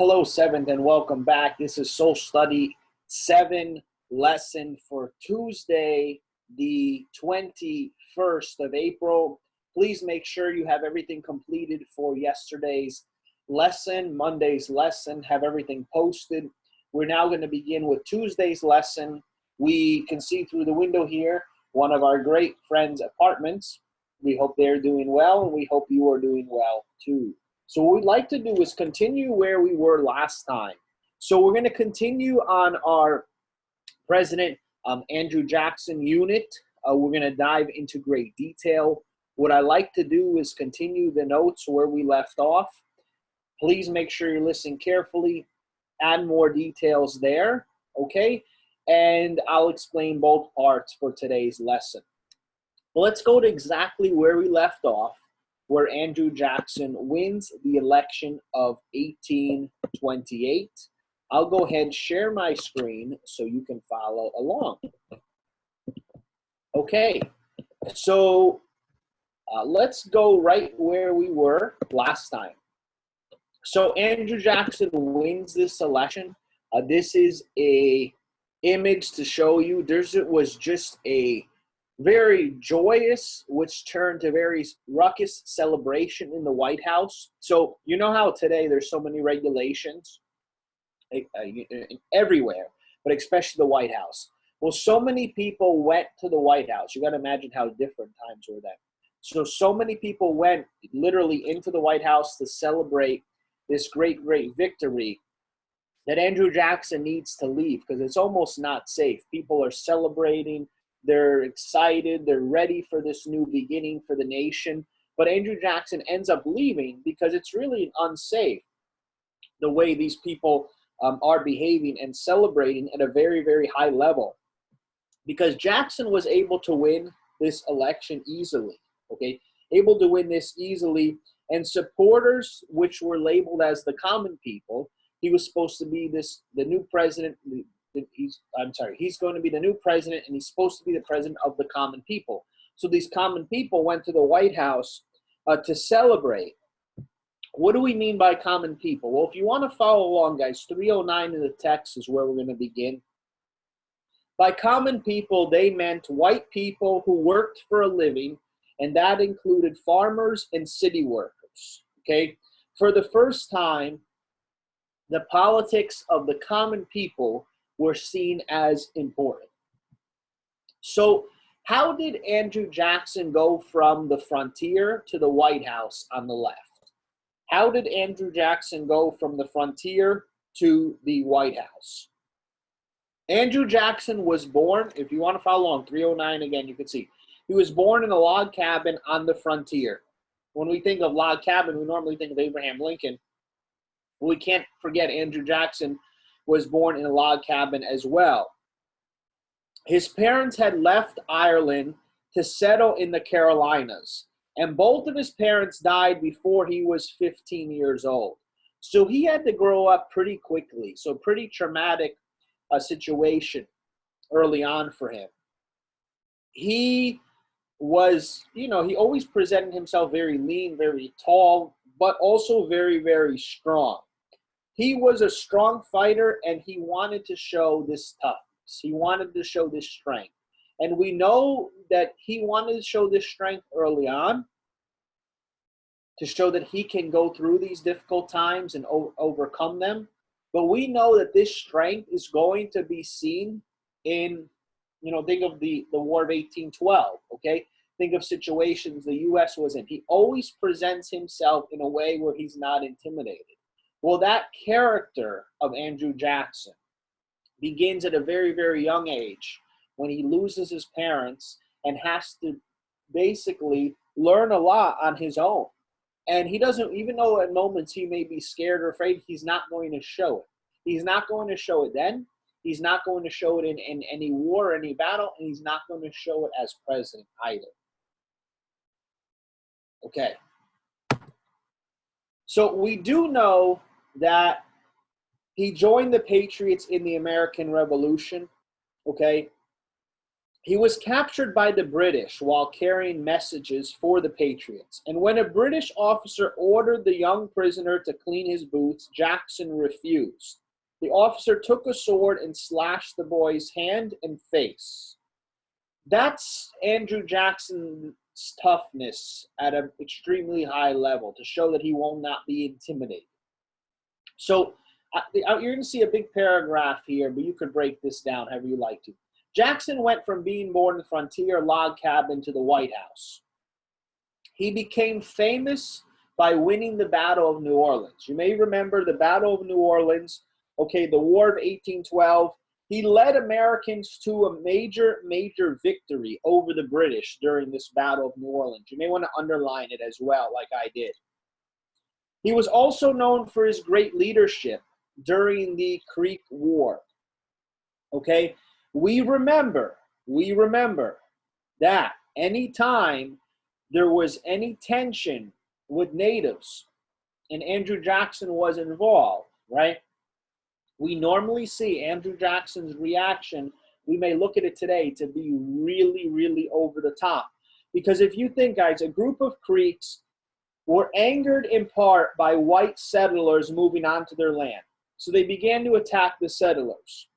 Hello, 7th, and welcome back. This is Soul Study 7 lesson for Tuesday, the 21st of April. Please make sure you have everything completed for yesterday's lesson, Monday's lesson, have everything posted. We're now going to begin with Tuesday's lesson. We can see through the window here one of our great friends' apartments. We hope they're doing well, and we hope you are doing well too. So what we'd like to do is continue where we were last time. So we're going to continue on our President Andrew Jackson unit. We're going to dive into great detail. What I like to do is continue the notes where we left off. Please make sure you're listening carefully. Add more details there, okay? And I'll explain both parts for today's lesson. Well, let's go to exactly where we left off, where Andrew Jackson wins the election of 1828. I'll go ahead and share my screen so you can follow along. Okay, so let's go right where we were last time. So Andrew Jackson wins this election. This is a image to show you. It was just a very joyous, which turned to very ruckus celebration in the White House. So you know how today there's so many regulations everywhere, but especially the White House. Well, so many people went to the White House. You got to imagine how different times were then. So many people went literally into the White House to celebrate this great victory that Andrew Jackson needs to leave because it's almost not safe. People are celebrating. They're excited. They're ready for this new beginning for the nation. But Andrew Jackson ends up leaving because it's really unsafe the way these people are behaving and celebrating at a very high level. Because Jackson was able to win this election easily, okay? Able to win this easily. And supporters, which were labeled as the common people, he was supposed to be the new president. He's going to be the new president, and he's supposed to be the president of the common people. So these common people went to the White House to celebrate. What do we mean by common people? Well, if you want to follow along, guys, 309 in the text is where we're going to begin. By common people, they meant white people who worked for a living, and that included farmers and city workers, okay? For the first time, the politics of the common people were seen as important. So how did Andrew Jackson go from the frontier to the White House on the left? How did Andrew Jackson go from the frontier to the White House? Andrew Jackson was born, if you want to follow along, 309 again, you can see. He was born in a log cabin on the frontier. When we think of log cabin, we normally think of Abraham Lincoln. We can't forget Andrew Jackson was born in a log cabin as well. His parents had left Ireland to settle in the Carolinas, and both of his parents died before he was 15 years old. So he had to grow up pretty quickly, so pretty traumatic situation early on for him. He was, he always presented himself very lean, very tall, but also very strong. He was a strong fighter, and he wanted to show this toughness. He wanted to show this strength. And we know that he wanted to show this strength early on to show that he can go through these difficult times and overcome them. But we know that this strength is going to be seen in, think of the War of 1812, okay? Think of situations the U.S. was in. He always presents himself in a way where he's not intimidated. Well, that character of Andrew Jackson begins at a very young age when he loses his parents and has to basically learn a lot on his own. And he doesn't, even though at moments he may be scared or afraid, he's not going to show it. He's not going to show it then. He's not going to show it in any war, any battle, and he's not going to show it as president either. Okay. So we do know that he joined the Patriots in the American Revolution, okay? He was captured by the British while carrying messages for the Patriots. And when a British officer ordered the young prisoner to clean his boots, Jackson refused. The officer took a sword and slashed the boy's hand and face. That's Andrew Jackson's toughness at an extremely high level to show that he will not be intimidated. So you're going to see a big paragraph here, but you could break this down however you like to. Jackson went from being born in the frontier log cabin to the White House. He became famous by winning the Battle of New Orleans. You may remember the Battle of New Orleans, okay, the War of 1812. He led Americans to a major victory over the British during this Battle of New Orleans. You may want to underline it as well, like I did. He was also known for his great leadership during the Creek War. Okay, we remember that anytime there was any tension with natives and Andrew Jackson was involved, right? We normally see Andrew Jackson's reaction, we may look at it today, to be really over the top. Because if you think, guys, a group of Creeks were angered in part by white settlers moving onto their land. So they began to attack the settlers.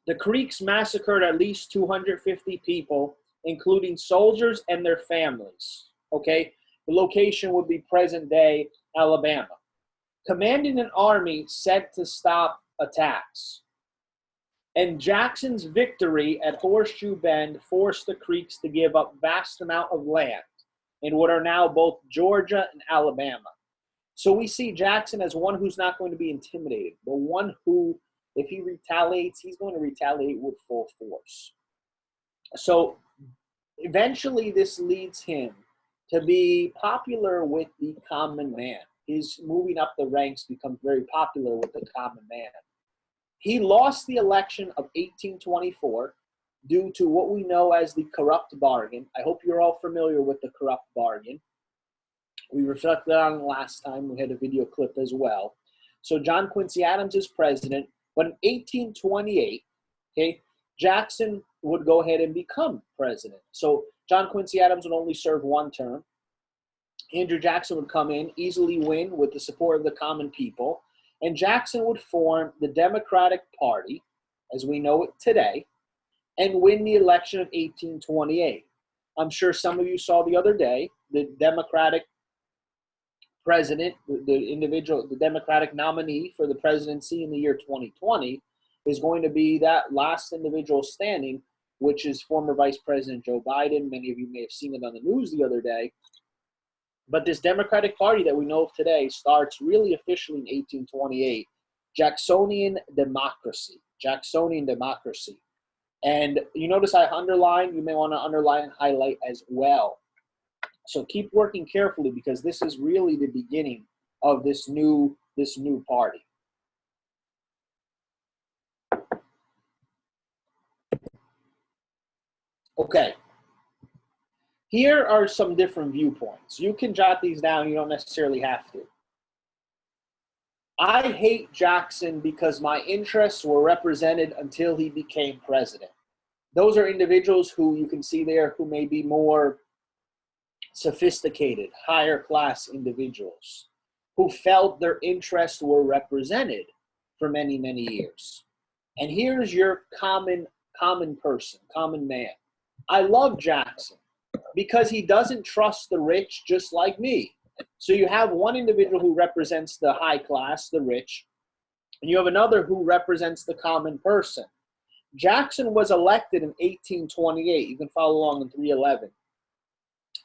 The Creeks massacred at least 250 people, including soldiers and their families. Okay? The location would be present-day Alabama. Commanding an army sent to stop attacks. And Jackson's victory at Horseshoe Bend forced the Creeks to give up vast amount of land in what are now both Georgia and Alabama. So we see Jackson as one who's not going to be intimidated, but one who, if he retaliates, he's going to retaliate with full force. So eventually this leads him to be popular with the common man. His moving up the ranks becomes very popular with the common man. He lost the election of 1824 due to what we know as the corrupt bargain. I hope you're all familiar with the corrupt bargain. We reflected on it last time. We had a video clip as well. So John Quincy Adams is president, but in 1828, okay, Jackson would go ahead and become president. So John Quincy Adams would only serve one term. Andrew Jackson would come in, easily win with the support of the common people, and Jackson would form the Democratic Party, as we know it today, and win the election of 1828. I'm sure some of you saw the other day, the Democratic president, the Democratic nominee for the presidency in the year 2020 is going to be that last individual standing, which is former Vice President Joe Biden. Many of you may have seen it on the news the other day. But this Democratic Party that we know of today starts really officially in 1828, Jacksonian democracy. Jacksonian democracy. And you notice I underlined, you may want to underline and highlight as well. So keep working carefully because this is really the beginning of this new party. Okay. Here are some different viewpoints. You can jot these down. You don't necessarily have to. I hate Jackson because my interests were represented until he became president. Those are individuals who you can see there who may be more sophisticated, higher class individuals who felt their interests were represented for many years. And here's your common person, common man. I love Jackson because he doesn't trust the rich just like me. So you have one individual who represents the high class, the rich, and you have another who represents the common person. Jackson was elected in 1828. You can follow along in 311.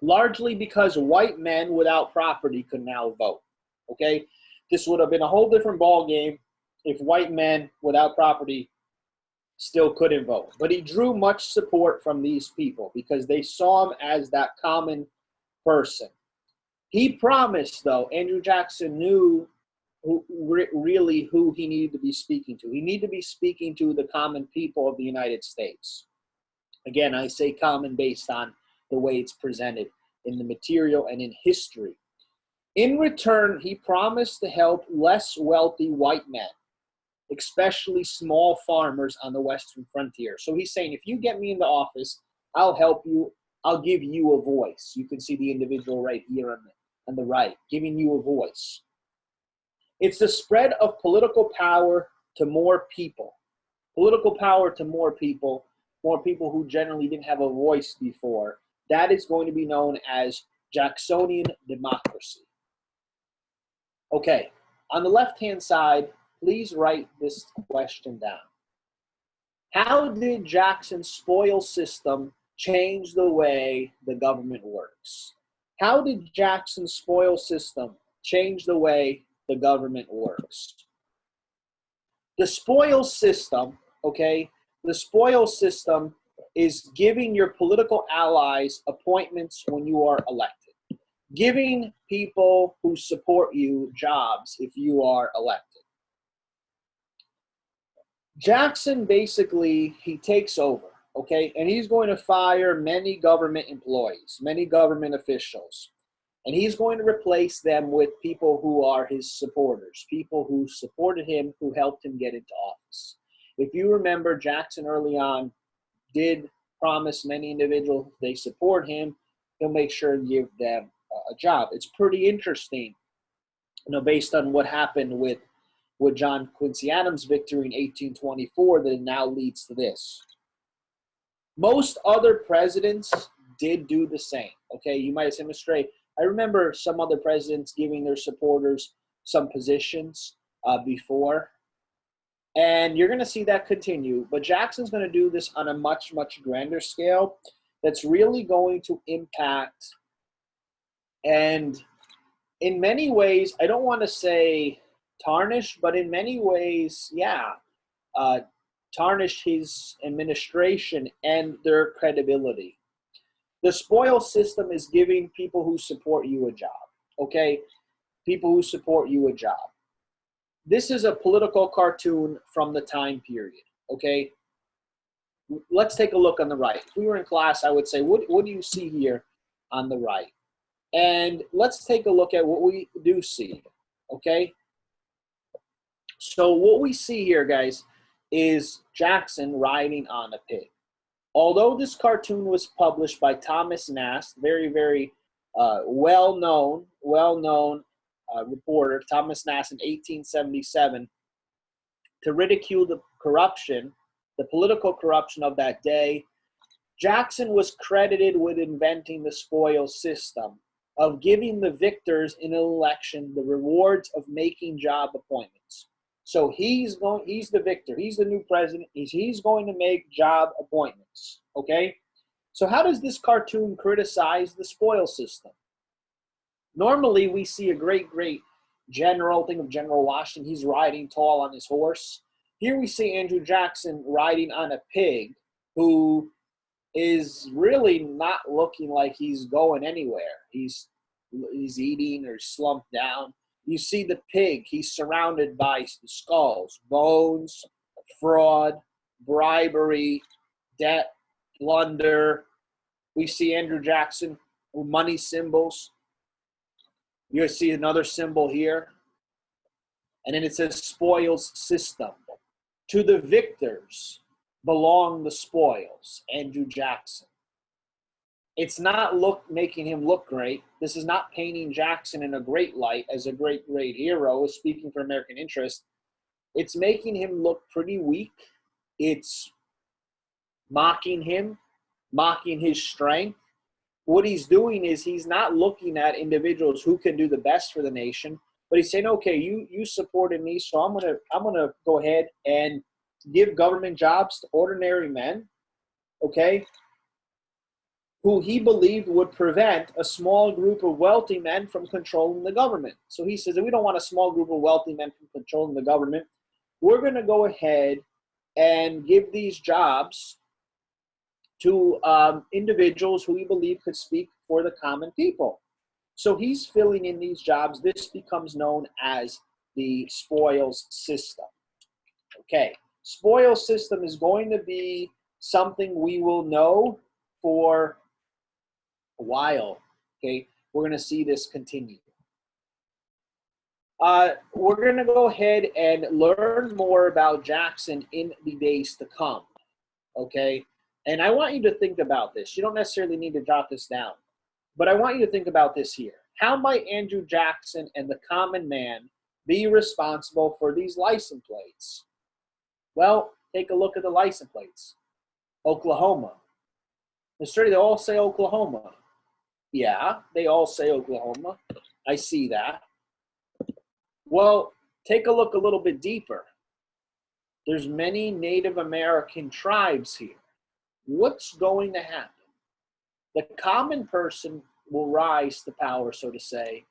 Largely because white men without property could now vote. Okay? This would have been a whole different ball game if white men without property still couldn't vote. But he drew much support from these people because they saw him as that common person. He promised, though, Andrew Jackson knew really who he needed to be speaking to. He needed to be speaking to the common people of the United States. Again, I say common based on the way it's presented in the material and in history. In return, he promised to help less wealthy white men. especially small farmers on the western frontier. So he's saying, if you get me into office, I'll help you. I'll give you a voice. You can see the individual right here on the right, giving you a voice. It's the spread of political power to more people. Political power to more people who generally didn't have a voice before. That is going to be known as Jacksonian democracy. Okay, on the left-hand side, please write this question down. How did Jackson's spoil system change the way the government works? How did Jackson's spoil system change the way the government works? The spoil system, okay, the spoil system is giving your political allies appointments when you are elected, giving people who support you jobs if you are elected. Jackson basically, he takes over, okay, and he's going to fire many government employees, many government officials, and he's going to replace them with people who are his supporters, people who supported him, who helped him get into office. If you remember, Jackson early on did promise many individuals, if they support him, he'll make sure and give them a job. It's pretty interesting, based on what happened with John Quincy Adams' victory in 1824, that it now leads to this. Most other presidents did do the same. Okay, you might have said, Mr. Ray, I remember some other presidents giving their supporters some positions before, and you're going to see that continue. But Jackson's going to do this on a much, much grander scale that's really going to impact, and in many ways, I don't want to say tarnish, but in many ways, tarnish his administration and their credibility. The spoil system is giving people who support you a job, okay? People who support you a job. This is a political cartoon from the time period, okay? Let's take a look on the right. If we were in class, I would say, what do you see here on the right? And let's take a look at what we do see, okay? So what we see here, guys, is Jackson riding on a pig. Although this cartoon was published by Thomas Nast, very, very well-known reporter, Thomas Nast in 1877, to ridicule the corruption, the political corruption of that day, Jackson was credited with inventing the spoil system of giving the victors in an election the rewards of making job appointments. So he's the victor. He's the new president. He's going to make job appointments, okay? So how does this cartoon criticize the spoil system? Normally, we see a great, great general. Think of General Washington. He's riding tall on his horse. Here we see Andrew Jackson riding on a pig who is really not looking like he's going anywhere. He's eating or slumped down. You see the pig, he's surrounded by skulls, bones, fraud, bribery, debt, plunder. We see Andrew Jackson with money symbols. You see another symbol here. And then it says spoils system. To the victors belong the spoils, Andrew Jackson. It's not making him look great. This is not painting Jackson in a great light as a great, great hero, speaking for American interest. It's making him look pretty weak. It's mocking him, mocking his strength. What he's doing is he's not looking at individuals who can do the best for the nation, but he's saying, okay, you supported me, so I'm gonna go ahead and give government jobs to ordinary men, okay, who he believed would prevent a small group of wealthy men from controlling the government. So he says that we don't want a small group of wealthy men from controlling the government. We're going to go ahead and give these jobs to individuals who we believe could speak for the common people. So he's filling in these jobs. This becomes known as the spoils system. Okay, spoils system is going to be something we will know for a while, okay? We're going to see this continue. We're going to go ahead and learn more about Jackson in the days to come. Okay? And I want you to think about this. You don't necessarily need to jot this down, but I want you to think about this here. How might Andrew Jackson and the common man be responsible for these license plates? Well, take a look at the license plates. Oklahoma. Mr. They all say Oklahoma. Yeah, they all say Oklahoma. I see that. Well, take a look a little bit deeper. There's many Native American tribes here. What's going to happen? The common person will rise to power, so to say.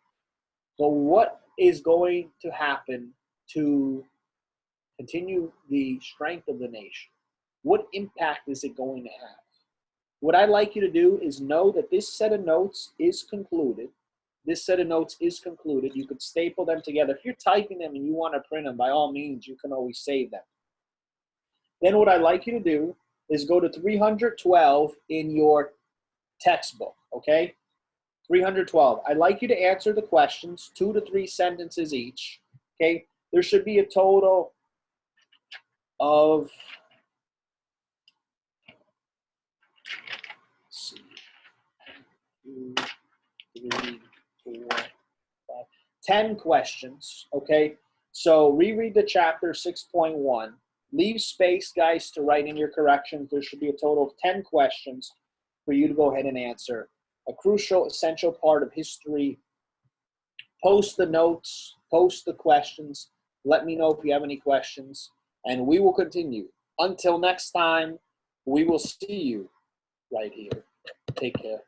So what is going to happen to continue the strength of the nation? What impact is it going to have? What I'd like you to do is know that this set of notes is concluded. This set of notes is concluded. You could staple them together. If you're typing them and you want to print them, by all means, you can always save them. Then what I'd like you to do is go to 312 in your textbook, okay? 312. I'd like you to answer the questions, 2 to 3 sentences each, okay? There should be a total of, let's see, 2, 3, 4, 5, 10 questions, okay? So reread the chapter 6.1. Leave space, guys, to write in your corrections. There should be a total of 10 questions for you to go ahead and answer. A crucial, essential part of history. Post the notes, post the questions. Let me know if you have any questions, and we will continue. Until next time, we will see you right here. Take care.